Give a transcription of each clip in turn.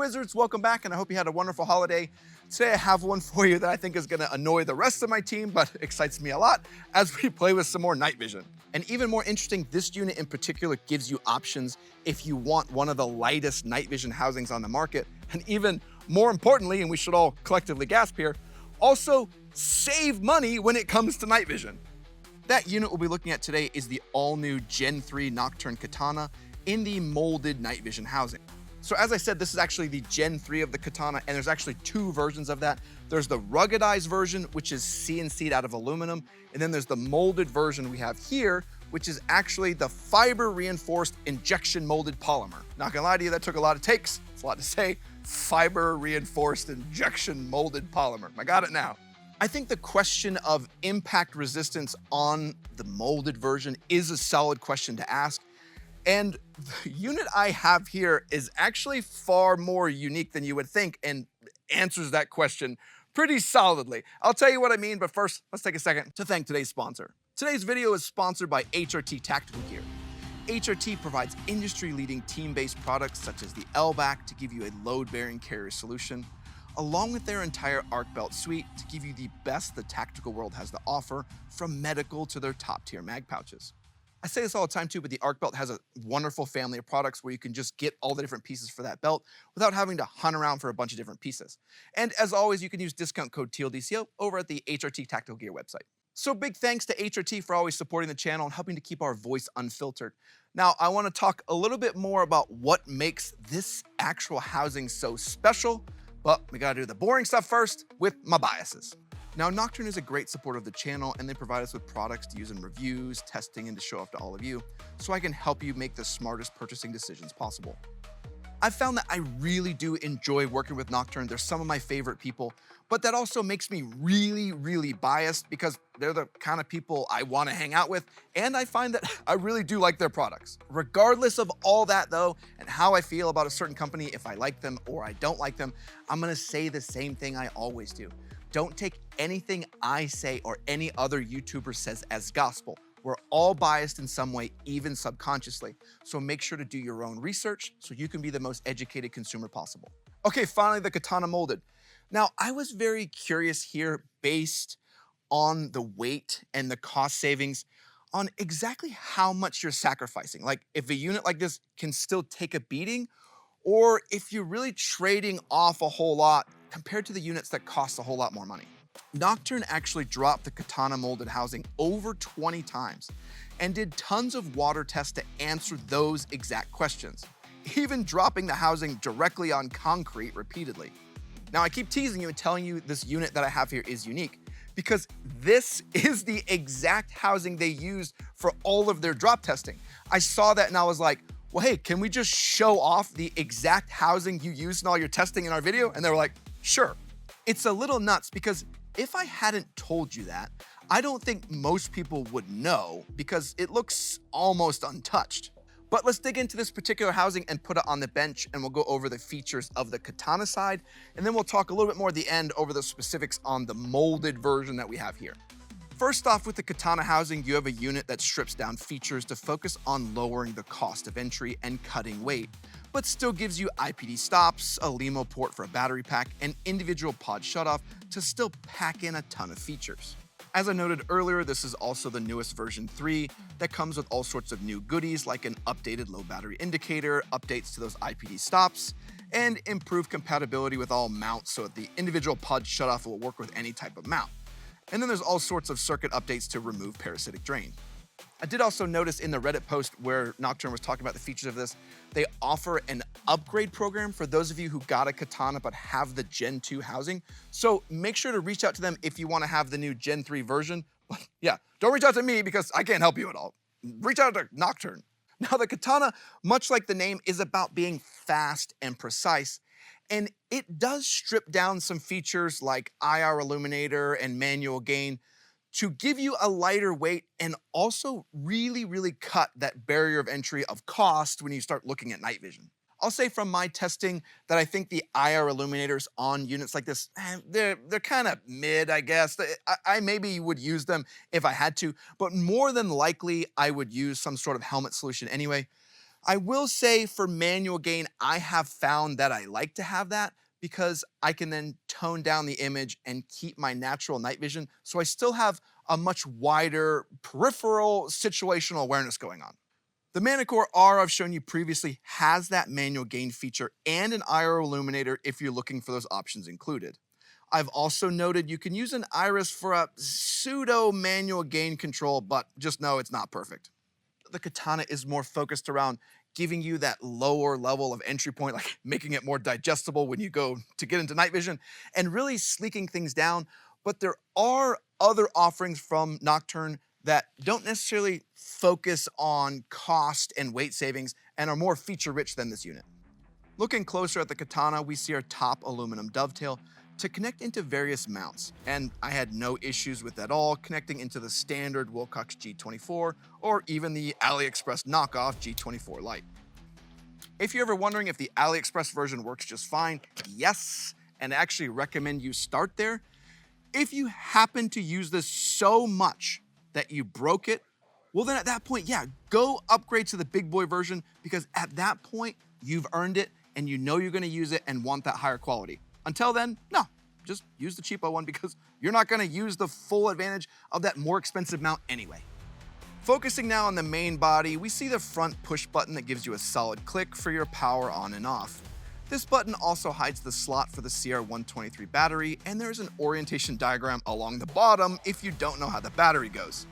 Wizards, welcome back, and I hope you had a wonderful holiday. Today I have one for you that I think is gonna annoy the rest of my team, but excites me a lot as we play with some more night vision. And even more interesting, this unit in particular gives you options if you want one of the lightest night vision housings on the market, and even more importantly, and we should all collectively gasp here, also save money when it comes to night vision. That unit we'll be looking at today is the all-new Gen 3 Nocturn Katana in the molded night vision housing. So as I said, this is actually the Gen 3 of the Katana, and there's actually two versions of that. There's the ruggedized version, which is CNC'd out of aluminum, and then there's the molded version we have here, which is actually the fiber reinforced injection molded polymer. Not gonna lie to you, that took a lot of takes. It's a lot to say. Fiber reinforced injection molded polymer. I got it now. I think the question of impact resistance on the molded version is a solid question to ask. And the unit I have here is actually far more unique than you would think and answers that question pretty solidly. I'll tell you what I mean, but first, let's take a second to thank today's sponsor. Today's video is sponsored by HRT Tactical Gear. HRT provides industry-leading team-based products such as the L-back to give you a load-bearing carrier solution, along with their entire ARC belt suite to give you the best the tactical world has to offer, from medical to their top-tier mag pouches. I say this all the time too, but the ARC belt has a wonderful family of products where you can just get all the different pieces for that belt without having to hunt around for a bunch of different pieces. And as always, you can use discount code TLDco over at the HRT Tactical Gear website. So big thanks to HRT for always supporting the channel and helping to keep our voice unfiltered. Now, I want to talk a little bit more about what makes this actual housing so special, but we gotta do the boring stuff first with my biases. Now, Nocturn is a great supporter of the channel, and they provide us with products to use in reviews, testing, and to show off to all of you, so I can help you make the smartest purchasing decisions possible. I've found that I really do enjoy working with Nocturn. They're some of my favorite people, but that also makes me really biased because they're the kind of people I want to hang out with, and I find that I really do like their products. Regardless of all that though, and how I feel about a certain company, if I like them or I don't like them, I'm gonna say the same thing I always do. Don't take anything I say or any other YouTuber says as gospel. We're all biased in some way, even subconsciously. So make sure to do your own research so you can be the most educated consumer possible. Okay, finally, the Katana Molded. Now, I was very curious here based on the weight and the cost savings on exactly how much you're sacrificing. Like if a unit like this can still take a beating, or if you're really trading off a whole lot compared to the units that cost a whole lot more money. Nocturn actually dropped the Katana molded housing over 20 times and did tons of water tests to answer those exact questions, even dropping the housing directly on concrete repeatedly. Now, I keep teasing you and telling you this unit that I have here is unique because this is the exact housing they used for all of their drop testing. I saw that and I was like, well, hey, can we just show off the exact housing you used in all your testing in our video? And they were like, sure. It's a little nuts because if I hadn't told you that, I don't think most people would know because it looks almost untouched. But let's dig into this particular housing and put it on the bench, and we'll go over the features of the Katana side, and then we'll talk a little bit more at the end over the specifics on the molded version that we have here. First off, with the Katana housing, you have a unit that strips down features to focus on lowering the cost of entry and cutting weight, but still gives you IPD stops, a LEMO port for a battery pack, and individual pod shutoff to still pack in a ton of features. As I noted earlier, this is also the newest version 3 that comes with all sorts of new goodies like an updated low battery indicator, updates to those IPD stops, and improved compatibility with all mounts so that the individual pod shutoff will work with any type of mount. And then there's all sorts of circuit updates to remove parasitic drain. I did also notice in the Reddit post where Nocturn was talking about the features of this, they offer an upgrade program for those of you who got a Katana but have the Gen 2 housing. So make sure to reach out to them if you want to have the new Gen 3 version. But yeah, don't reach out to me because I can't help you at all. Reach out to Nocturn. Now the Katana, much like the name, is about being fast and precise. And it does strip down some features like IR illuminator and manual gain to give you a lighter weight and also really cut that barrier of entry of cost when you start looking at night vision. I'll say from my testing that I think the IR illuminators on units like this, they're kind of mid, I guess. I maybe would use them if I had to, but more than likely I would use some sort of helmet solution anyway. I will say for manual gain, I have found that I like to have that because I can then tone down the image and keep my natural night vision, so I still have a much wider peripheral situational awareness going on. The Manicore R I've shown you previously has that manual gain feature and an IR illuminator if you're looking for those options included. I've also noted you can use an iris for a pseudo manual gain control, but just know it's not perfect. The Katana is more focused around giving you that lower level of entry point, like making it more digestible when you go to get into night vision and really sleeking things down. But there are other offerings from Nocturn that don't necessarily focus on cost and weight savings and are more feature rich than this unit. Looking closer at the Katana, we see our top aluminum dovetail to connect into various mounts, and I had no issues with at all connecting into the standard Wilcox G24 or even the AliExpress knockoff G24 Lite. If you're ever wondering if the AliExpress version works just fine, yes, and I actually recommend you start there. If you happen to use this so much that you broke it, well then at that point, yeah, go upgrade to the big boy version, because at that point, you've earned it and you know you're gonna use it and want that higher quality. Until then, no, just use the cheapo one because you're not gonna use the full advantage of that more expensive mount anyway. Focusing now on the main body, we see the front push button that gives you a solid click for your power on and off. This button also hides the slot for the CR123 battery, and there's an orientation diagram along the bottom if you don't know how the battery goes.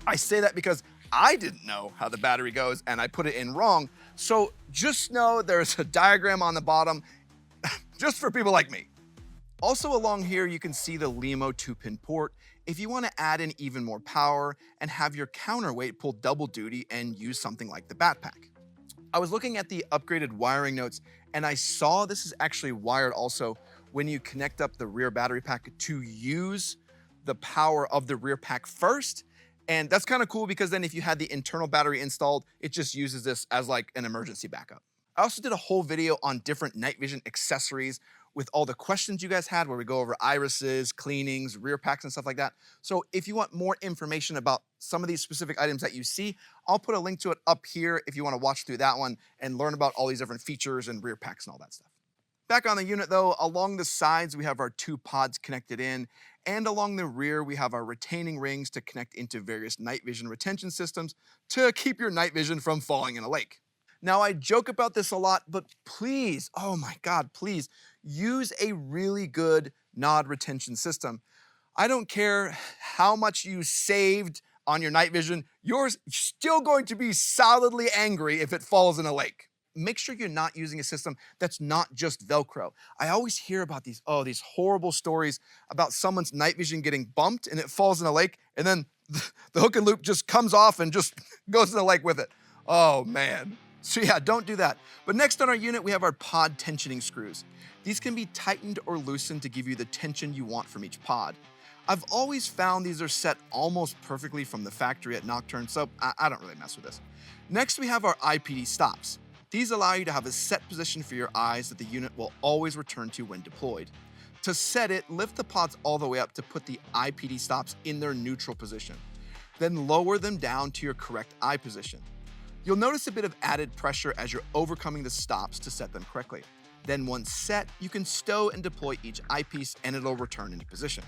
I say that because I didn't know how the battery goes and I put it in wrong, so just know there's a diagram on the bottom just for people like me. Also along here, you can see the LEMO 2-pin port if you want to add in even more power and have your counterweight pull double duty and use something like the backpack. I was looking at the upgraded wiring notes and I saw this is actually wired also when you connect up the rear battery pack to use the power of the rear pack first. And that's kind of cool because then if you had the internal battery installed, it just uses this as like an emergency backup. I also did a whole video on different night vision accessories with all the questions you guys had, where we go over irises, cleanings, rear packs, and stuff like that. So if you want more information about some of these specific items that you see, I'll put a link to it up here if you want to watch through that one and learn about all these different features and rear packs and all that stuff. Back on the unit though, along the sides, we have our 2 pods connected in, and along the rear, we have our retaining rings to connect into various night vision retention systems to keep your night vision from falling in a lake. Now, I joke about this a lot, but please, oh my God, please use a really good nod retention system. I don't care how much you saved on your night vision, you're still going to be solidly angry if it falls in a lake. Make sure you're not using a system that's not just Velcro. I always hear about these horrible stories about someone's night vision getting bumped and it falls in a lake, and then the hook and loop just comes off and just goes in the lake with it. Oh man. So yeah, don't do that. But next on our unit, we have our pod tensioning screws. These can be tightened or loosened to give you the tension you want from each pod. I've always found these are set almost perfectly from the factory at Nocturn, so I don't really mess with this. Next, we have our IPD stops. These allow you to have a set position for your eyes that the unit will always return to when deployed. To set it, lift the pods all the way up to put the IPD stops in their neutral position. Then lower them down to your correct eye position. You'll notice a bit of added pressure as you're overcoming the stops to set them correctly. Then once set, you can stow and deploy each eyepiece and it'll return into position.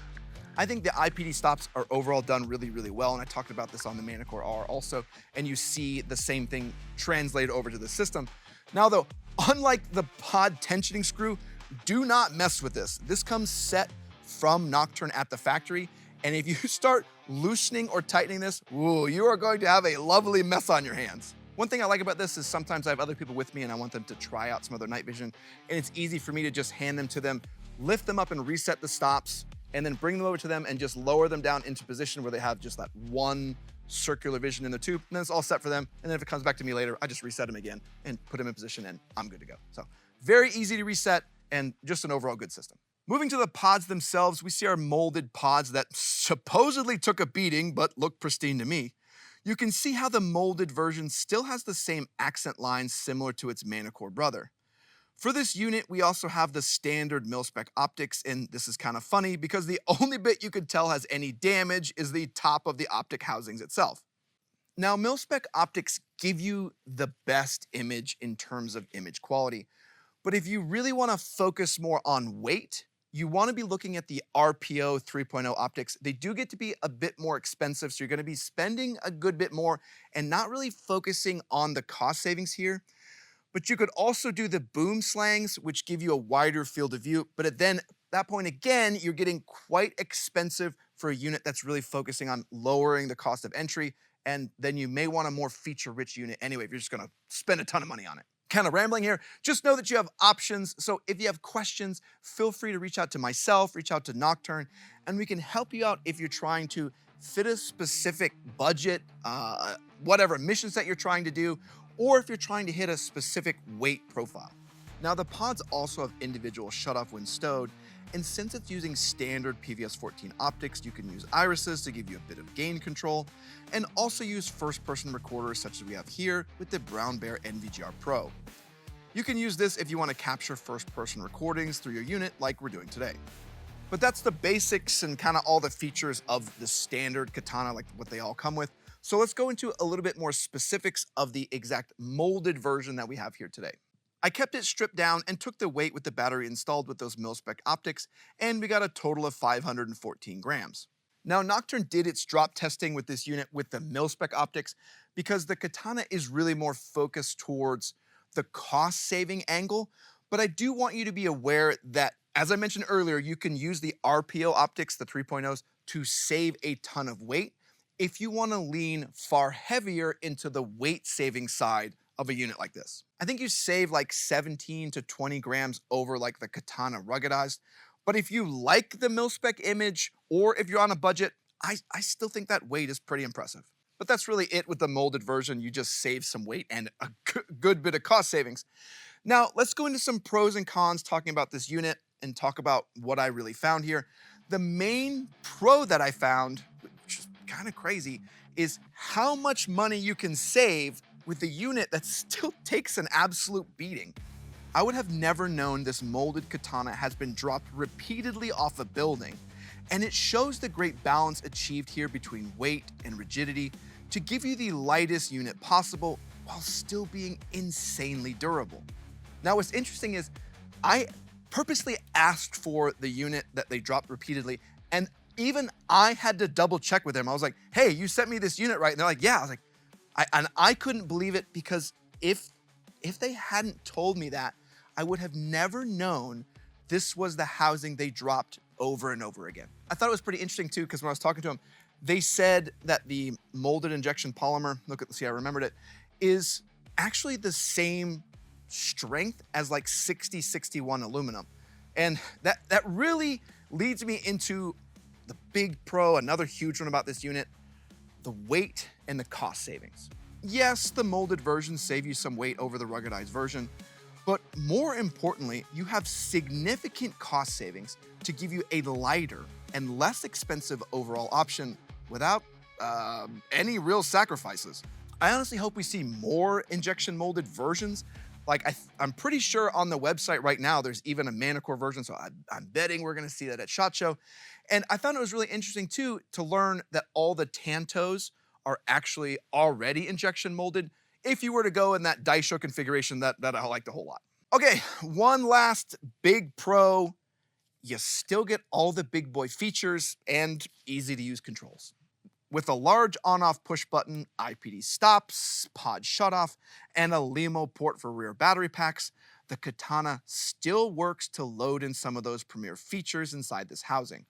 I think the IPD stops are overall done really, really well, and I talked about this on the Manicore R also, and you see the same thing translated over to the system. Now though, unlike the pod tensioning screw, do not mess with this. This comes set from Nocturn at the factory, and if you start loosening or tightening this, ooh, you are going to have a lovely mess on your hands. One thing I like about this is sometimes I have other people with me and I want them to try out some other night vision, and it's easy for me to just hand them to them, lift them up and reset the stops, and then bring them over to them and just lower them down into position where they have just that one circular vision in the tube, and then it's all set for them. And then if it comes back to me later, I just reset them again and put them in position and I'm good to go. So very easy to reset and just an overall good system. Moving to the pods themselves, we see our molded pods that supposedly took a beating but look pristine to me. You can see how the molded version still has the same accent lines similar to its Manicore brother. For this unit, we also have the standard mil-spec optics, and this is kind of funny because the only bit you could tell has any damage is the top of the optic housings itself. Now, mil-spec optics give you the best image in terms of image quality, but if you really want to focus more on weight, you want to be looking at the RPO 3.0 optics. They do get to be a bit more expensive, so you're going to be spending a good bit more and not really focusing on the cost savings here. But you could also do the boom slangs, which give you a wider field of view. But at that point, again, you're getting quite expensive for a unit that's really focusing on lowering the cost of entry. And then you may want a more feature-rich unit anyway if you're just gonna spend a ton of money on it. Kind of rambling here. Just know that you have options. So if you have questions, feel free to reach out to myself, reach out to Nocturn, and we can help you out if you're trying to fit a specific budget, whatever missions that you're trying to do, or if you're trying to hit a specific weight profile. Now, the pods also have individual shutoff when stowed, and since it's using standard PVS-14 optics, you can use irises to give you a bit of gain control, and also use first-person recorders such as we have here with the Brown Bear NVGR Pro. You can use this if you want to capture first-person recordings through your unit like we're doing today. But that's the basics and kind of all the features of the standard Katana, like what they all come with. So let's go into a little bit more specifics of the exact molded version that we have here today. I kept it stripped down and took the weight with the battery installed with those mil-spec optics, and we got a total of 514 grams. Now, Nocturn did its drop testing with this unit with the mil-spec optics because the Katana is really more focused towards the cost-saving angle, but I do want you to be aware that, as I mentioned earlier, you can use the RPO optics, the 3.0s, to save a ton of weight if you want to lean far heavier into the weight-saving side of a unit like this. I think you save like 17 to 20 grams over like the Katana ruggedized, but if you like the mil-spec image or if you're on a budget, I still think that weight is pretty impressive. But that's really it with the molded version. You just save some weight and a good bit of cost savings. Now, let's go into some pros and cons talking about this unit and talk about what I really found here. The main pro that I found, which is kind of crazy, is how much money you can save with a unit that still takes an absolute beating. I would have never known this molded Katana has been dropped repeatedly off a building, and it shows the great balance achieved here between weight and rigidity to give you the lightest unit possible while still being insanely durable. Now, what's interesting is I purposely asked for the unit that they dropped repeatedly, and even I had to double check with them. I was like, hey, you sent me this unit, right? And they're like, yeah. I was like, I couldn't believe it because if they hadn't told me that, I would have never known this was the housing they dropped over and over again. I thought it was pretty interesting too, because when I was talking to them, they said that the molded injection polymer, see, I remembered it, is actually the same strength as like 6061 aluminum. And that really leads me into the big pro, another huge one about this unit, the weight and the cost savings. Yes, the molded versions save you some weight over the ruggedized version, but more importantly, you have significant cost savings to give you a lighter and less expensive overall option without any real sacrifices. I honestly hope we see more injection molded versions. Like I'm pretty sure on the website right now, there's even a Manicore version, so I'm betting we're gonna see that at SHOT Show. And I found it was really interesting too to learn that all the Tantos are actually already injection molded if you were to go in that Daisho configuration that I liked a whole lot. Okay, one last big pro, you still get all the big boy features and easy to use controls. With a large on-off push button, IPD stops, Pod Shutoff, and a LEMO port for rear battery packs, the Katana still works to load in some of those premier features inside this housing.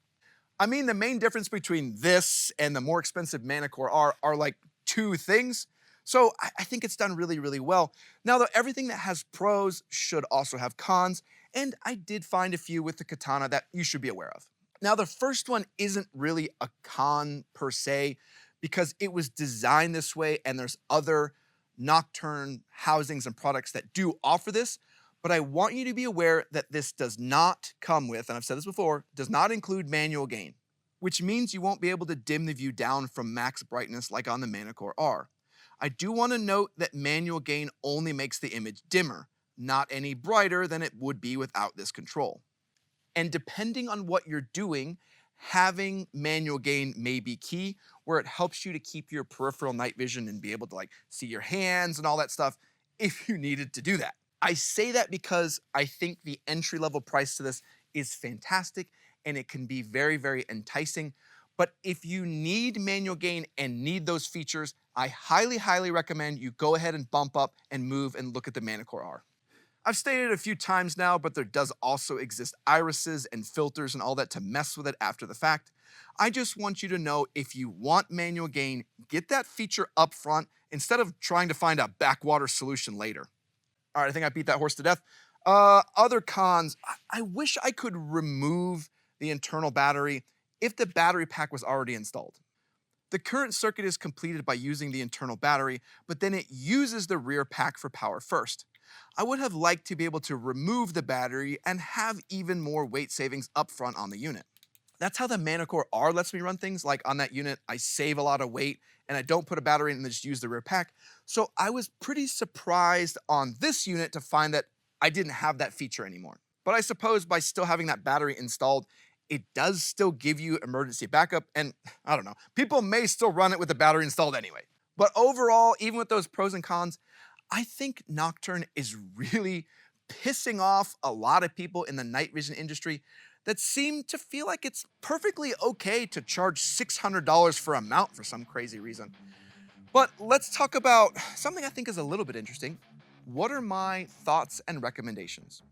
I mean, the main difference between this and the more expensive Manicore are like two things. So I think it's done really, really well. Now, though, everything that has pros should also have cons, and I did find a few with the Katana that you should be aware of. Now, the first one isn't really a con per se, because it was designed this way, and there's other Nocturn housings and products that do offer this, but I want you to be aware that this does not come with, and I've said this before, does not include manual gain, which means you won't be able to dim the view down from max brightness like on the Manicore R. I do want to note that manual gain only makes the image dimmer, not any brighter than it would be without this control. And depending on what you're doing, having manual gain may be key, where it helps you to keep your peripheral night vision and be able to like see your hands and all that stuff if you needed to do that. I say that because I think the entry level price to this is fantastic and it can be very, very enticing. But if you need manual gain and need those features, I highly, highly recommend you go ahead and bump up and move and look at the Manicore R. I've stated it a few times now, but there does also exist irises and filters and all that to mess with it after the fact. I just want you to know, if you want manual gain, get that feature up front instead of trying to find a backwater solution later. All right, I think I beat that horse to death. Other cons, I wish I could remove the internal battery if the battery pack was already installed. The current circuit is completed by using the internal battery, but then it uses the rear pack for power first. I would have liked to be able to remove the battery and have even more weight savings up front on the unit. That's how the Manicore R lets me run things. Like on that unit, I save a lot of weight and I don't put a battery in and just use the rear pack. So I was pretty surprised on this unit to find that I didn't have that feature anymore. But I suppose by still having that battery installed, it does still give you emergency backup, and I don't know, people may still run it with the battery installed anyway. But overall, even with those pros and cons, I think Nocturn is really pissing off a lot of people in the night vision industry that seem to feel like it's perfectly okay to charge $600 for a mount for some crazy reason. But let's talk about something I think is a little bit interesting. What are my thoughts and recommendations?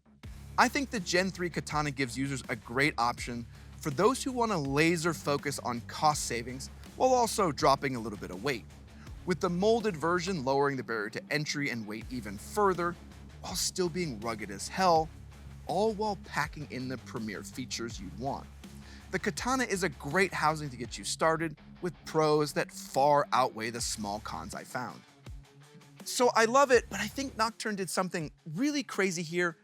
I think the Gen 3 Katana gives users a great option for those who want to laser focus on cost savings while also dropping a little bit of weight, with the molded version lowering the barrier to entry and weight even further while still being rugged as hell, all while packing in the premier features you'd want. The Katana is a great housing to get you started with pros that far outweigh the small cons I found. So I love it, but I think Nocturn did something really crazy here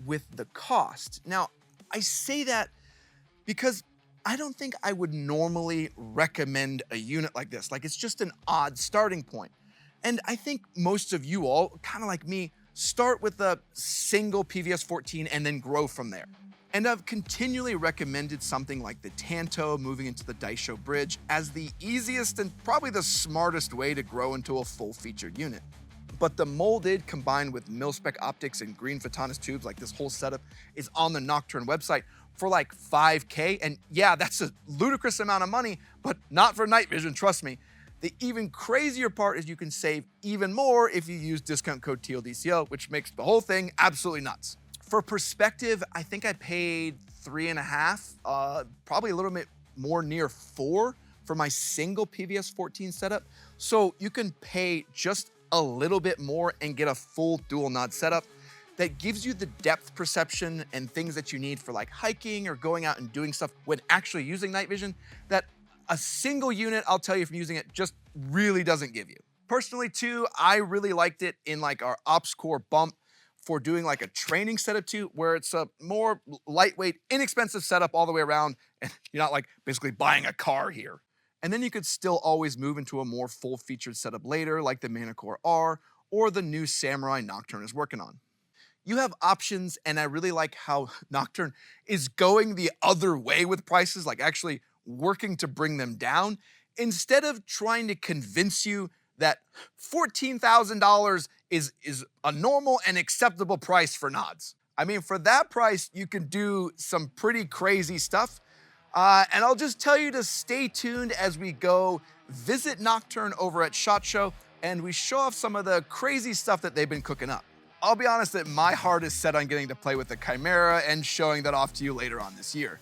with the cost. Now, I say that because I don't think I would normally recommend a unit like this. Like, it's just an odd starting point. And I think most of you all, kind of like me, start with a single PVS 14 and then grow from there. And I've continually recommended something like the Tanto moving into the Daisho Bridge as the easiest and probably the smartest way to grow into a full-featured unit. But the molded combined with mil-spec optics and green Fatanis tubes, like this whole setup, is on the Nocturn website for like $5K. And yeah, that's a ludicrous amount of money, but not for night vision, trust me. The even crazier part is you can save even more if you use discount code TLDco, which makes the whole thing absolutely nuts. For perspective, I think I paid 3.5, probably a little bit more near 4 for my single PVS 14 setup. So you can pay just a little bit more and get a full dual nod setup that gives you the depth perception and things that you need for like hiking or going out and doing stuff when actually using night vision that a single unit, I'll tell you from using it, just really doesn't give you. Personally too, I really liked it in like our Ops Core bump for doing like a training setup too, where it's a more lightweight, inexpensive setup all the way around, and you're not like basically buying a car here. And then you could still always move into a more full-featured setup later, like the Manicore R or the new Samurai Nocturn is working on. You have options, and I really like how Nocturn is going the other way with prices, like actually working to bring them down, instead of trying to convince you that $14,000 is a normal and acceptable price for nods. I mean, for that price, you can do some pretty crazy stuff. And I'll just tell you to stay tuned as we go visit Nocturn over at SHOT Show and we show off some of the crazy stuff that they've been cooking up. I'll be honest that my heart is set on getting to play with the Chimera and showing that off to you later on this year.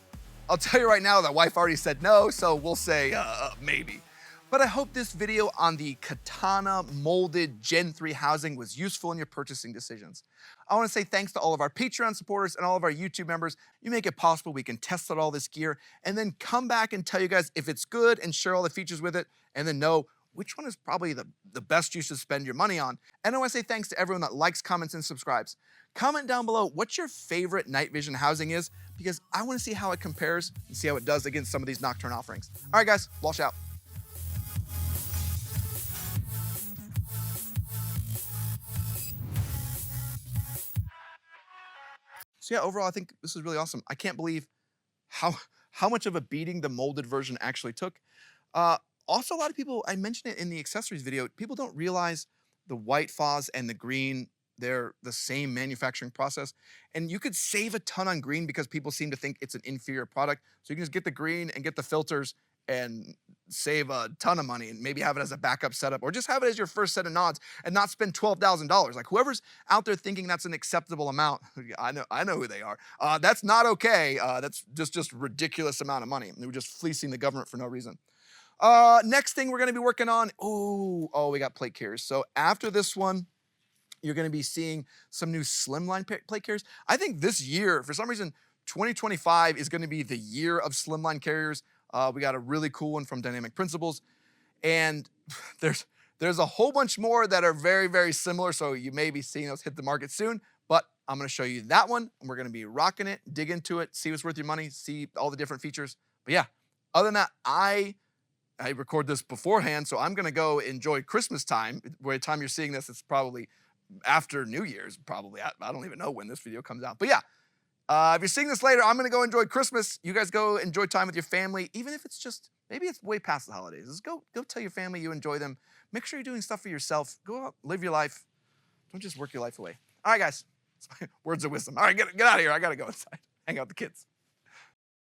I'll tell you right now, the wife already said no, so we'll say maybe. But I hope this video on the Katana Molded Gen 3 housing was useful in your purchasing decisions. I want to say thanks to all of our Patreon supporters and all of our YouTube members. You make it possible we can test out all this gear and then come back and tell you guys if it's good and share all the features with it, and then know which one is probably the best you should spend your money on. And I want to say thanks to everyone that likes, comments, and subscribes. Comment down below what your favorite night vision housing is, because I want to see how it compares and see how it does against some of these Nocturn offerings. All right, guys, Walsh out. So yeah, overall, I think this is really awesome. I can't believe how how much of a beating the molded version actually took. Also, a lot of people, I mentioned it in the accessories video, people don't realize the white fuzz and the green, they're the same manufacturing process. And you could save a ton on green because people seem to think it's an inferior product. So you can just get the green and get the filters and save a ton of money and maybe have it as a backup setup, or just have it as your first set of nods and not spend $12,000. Like, whoever's out there thinking that's an acceptable amount, I know who they are. That's not okay. That's just ridiculous amount of money. They were just fleecing the government for no reason. Next thing we're going to be working on, we got plate carriers. So after this one, you're going to be seeing some new slimline plate carriers. I think this year, for some reason, 2025 is going to be the year of slimline carriers. We got a really cool one from Dynamic Principles, and there's a whole bunch more that are very, very similar, so you may be seeing those hit the market soon, but I'm going to show you that one, and we're going to be rocking it, dig into it, see what's worth your money, see all the different features. But yeah, other than that, I record this beforehand, so I'm going to go enjoy Christmas time. By the time you're seeing this, it's probably after New Year's, probably. I don't even know when this video comes out. But yeah, if you're seeing this later, I'm going to go enjoy Christmas. You guys go enjoy time with your family, even if it's just, maybe it's way past the holidays. Just go tell your family you enjoy them. Make sure you're doing stuff for yourself. Go out, live your life. Don't just work your life away. All right, guys. Words of wisdom. All right, get out of here. I got to go inside. Hang out with the kids.